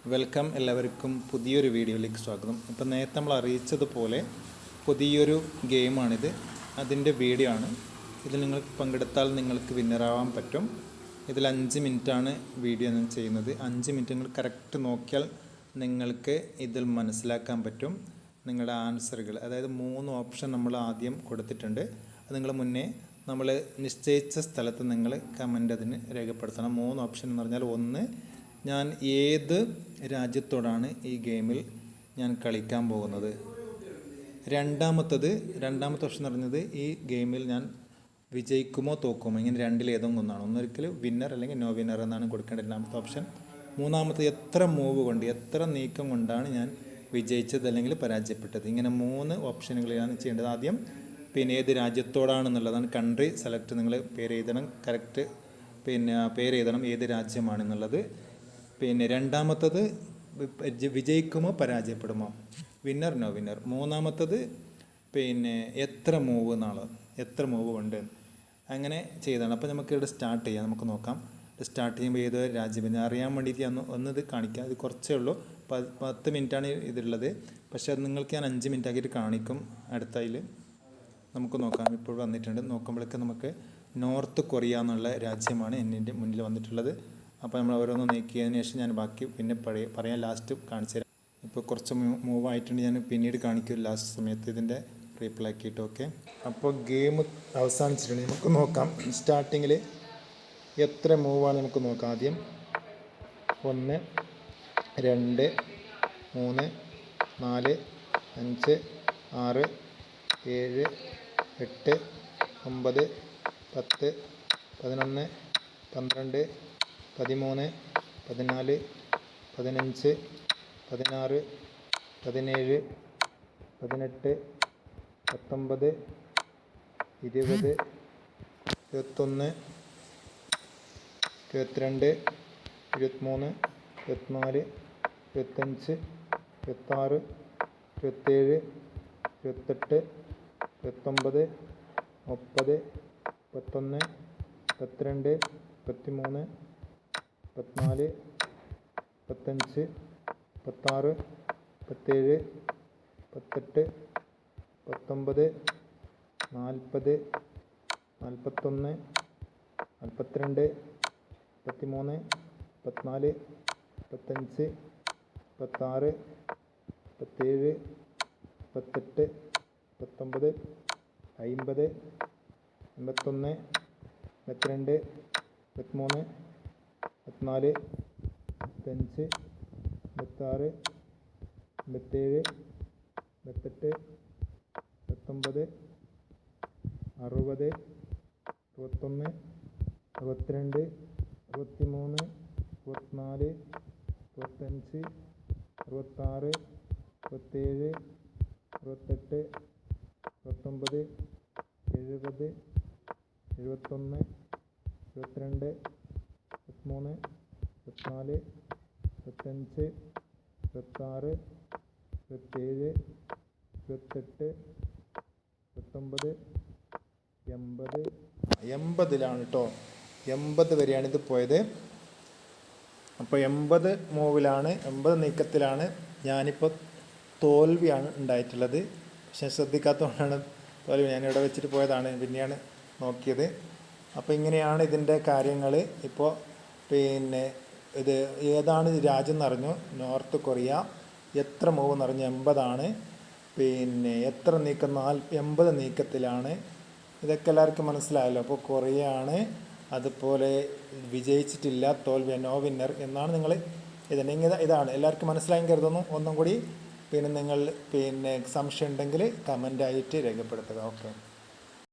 Welcome എല്ലാവർക്കും പുതിയൊരു വീഡിയോയിലേക്ക് സ്വാഗതം. ഇപ്പം നേരത്തെ നമ്മൾ അറിയിച്ചതുപോലെ പുതിയൊരു ഗെയിമാണിത്. അതിൻ്റെ വീഡിയോ ആണ്. ഇതിൽ നിങ്ങൾക്ക് പങ്കെടുത്താൽ നിങ്ങൾക്ക് വിന്നറാവാൻ പറ്റും. ഇതിൽ 5 മിനിറ്റാണ് വീഡിയോ ഞാൻ ചെയ്യുന്നത്. 5 മിനിറ്റ് നിങ്ങൾ കറക്റ്റ് നോക്കിയാൽ നിങ്ങൾക്ക് ഇതിൽ മനസ്സിലാക്കാൻ പറ്റും നിങ്ങളുടെ ആൻസറുകൾ. അതായത് 3 ഓപ്ഷൻ നമ്മൾ ആദ്യം കൊടുത്തിട്ടുണ്ട്. അത് നിങ്ങൾ മുന്നേ നമ്മൾ നിശ്ചയിച്ച സ്ഥലത്ത് നിങ്ങൾ കമൻ്റ് അതിന് രേഖപ്പെടുത്തണം. 3 ഓപ്ഷൻ എന്ന് പറഞ്ഞാൽ, ഒന്ന്, ഞാൻ ഏത് രാജ്യത്തോടാണ് ഈ ഗെയിമിൽ ഞാൻ കളിക്കാൻ പോകുന്നത്. രണ്ടാമത്തെ ഓപ്ഷൻ എന്ന് പറഞ്ഞത്, ഈ ഗെയിമിൽ ഞാൻ വിജയിക്കുമോ തോക്കുമോ, ഇങ്ങനെ രണ്ടിലേതെങ്കിലും ഒന്നാണ്. ഒന്നൊരിക്കൽ വിന്നർ അല്ലെങ്കിൽ നോ വിന്നർ എന്നാണ് കൊടുക്കേണ്ടത് രണ്ടാമത്തെ ഓപ്ഷൻ. മൂന്നാമത്തെ, എത്ര മൂവ് കൊണ്ട്, എത്ര നീക്കം കൊണ്ടാണ് ഞാൻ വിജയിച്ചത് അല്ലെങ്കിൽ പരാജയപ്പെട്ടത്. ഇങ്ങനെ 3 ഓപ്ഷനുകളാണ് ചെയ്യേണ്ടത്. ആദ്യം ഏത് രാജ്യത്തോടാണെന്നുള്ളതാണ്, കൺട്രി സെലക്ട്, നിങ്ങൾ പേര് എഴുതണം, കറക്റ്റ് പേര് എഴുതണം ഏത് രാജ്യമാണെന്നുള്ളത്. രണ്ടാമത്തത് വിജയിക്കുമോ പരാജയപ്പെടുമോ, വിന്നർ നോ വിന്നർ. മൂന്നാമത്തത് എത്ര മൂവ് എന്നുള്ളത്, എത്ര മൂവ് ഉണ്ട്, അങ്ങനെ ചെയ്താണ്. അപ്പോൾ നമുക്ക് ഇവിടെ സ്റ്റാർട്ട് ചെയ്യാം. നമുക്ക് നോക്കാം. സ്റ്റാർട്ട് ചെയ്യുമ്പോൾ ഏത് രാജ്യം അറിയാൻ വേണ്ടിയിട്ട് ഒന്നിത് കാണിക്കാം. ഇത് കുറച്ചേ ഉള്ളൂ, 10 മിനിറ്റാണ് ഇതുള്ളത്. പക്ഷേ അത് നിങ്ങൾക്ക് ഞാൻ 5 മിനിറ്റ് ആക്കിയിട്ട് കാണിക്കും അടുത്തതിൽ. നമുക്ക് നോക്കാം. ഇപ്പോൾ വന്നിട്ടുണ്ട്. നോക്കുമ്പോഴേക്ക് നമുക്ക് നോർത്ത് കൊറിയ എന്നുള്ള രാജ്യമാണ് എൻ്റെ മുന്നിൽ വന്നിട്ടുള്ളത്. അപ്പോൾ നമ്മൾ ഓരോന്ന് നീക്കിയതിന് ശേഷം ഞാൻ ബാക്കി പറയാൻ ലാസ്റ്റ് കാണിച്ചു തരാം. ഇപ്പോൾ കുറച്ച് മൂവ് ആയിട്ടുണ്ട്, ഞാൻ പിന്നീട് കാണിക്കും ലാസ്റ്റ് സമയത്ത് ഇതിൻ്റെ റീപ്ലൈ ആക്കിയിട്ട്. ഓക്കെ, അപ്പോൾ ഗെയിം അവസാനിച്ചിട്ടുണ്ട്. നമുക്ക് നോക്കാം. സ്റ്റാർട്ടിങ്ങിൽ എത്ര മൂവാണ് നമുക്ക് നോക്കാം. ആദ്യം 1, 2, 3, 4, 5, 6, 7, 8, 9, 10, 11, 12, 13, 14, 15, 16, 17, 18, 19, 20, 21, 22, 23, 24, 25, 26, 27, 28, 29, 30, 31, 32, 33, 34, 35, 36, 37, 38, 19, 40, 41, 42, 43, 44, 45, 46, 47, 48, 49, 50, 51, 52, 53, 54, 55, 56, 57, 58, 59, 60, 61, 62, 63, 64, 65, 66, 67, 68, 69, 70, 71, 72, 73, 74, 75, 26, 27, 28, 29, 80. 80ലാണ് കേട്ടോ. 80 വരെയാണ് ഇത് പോയത്. അപ്പോൾ 80 മൂവിലാണ്, 80 നീക്കത്തിലാണ് ഞാനിപ്പോൾ തോൽവിയാണ് ഉണ്ടായിട്ടുള്ളത്. പക്ഷെ ശ്രദ്ധിക്കാത്തതുകൊണ്ടാണ് തോൽവി. ഞാനിവിടെ വെച്ചിട്ട് പോയതാണ്, പിന്നെയാണ് നോക്കിയത്. അപ്പോൾ ഇങ്ങനെയാണ് ഇതിൻ്റെ കാര്യങ്ങൾ. ഇപ്പോൾ ഇത് ഏതാണ് രാജ്യം എന്നറിഞ്ഞു, നോർത്ത് കൊറിയ. എത്ര മൂവ് എന്നറിഞ്ഞു, 80ആണ്. എത്ര നീക്കം, 80 നീക്കത്തിലാണ്. ഇതൊക്കെ എല്ലാവർക്കും മനസ്സിലായല്ലോ. അപ്പോൾ കൊറിയ ആണ്. അതുപോലെ വിജയിച്ചിട്ടില്ല, തോൽവി, നോ വിന്നർ എന്നാണ് നിങ്ങൾ ഇതിൻ്റെ. ഇതാണ് എല്ലാവർക്കും മനസ്സിലായി കരുതുന്നു. ഒന്നും കൂടി നിങ്ങൾ സംശയം ഉണ്ടെങ്കിൽ കമൻ്റായിട്ട് രേഖപ്പെടുത്തുക. ഓക്കെ.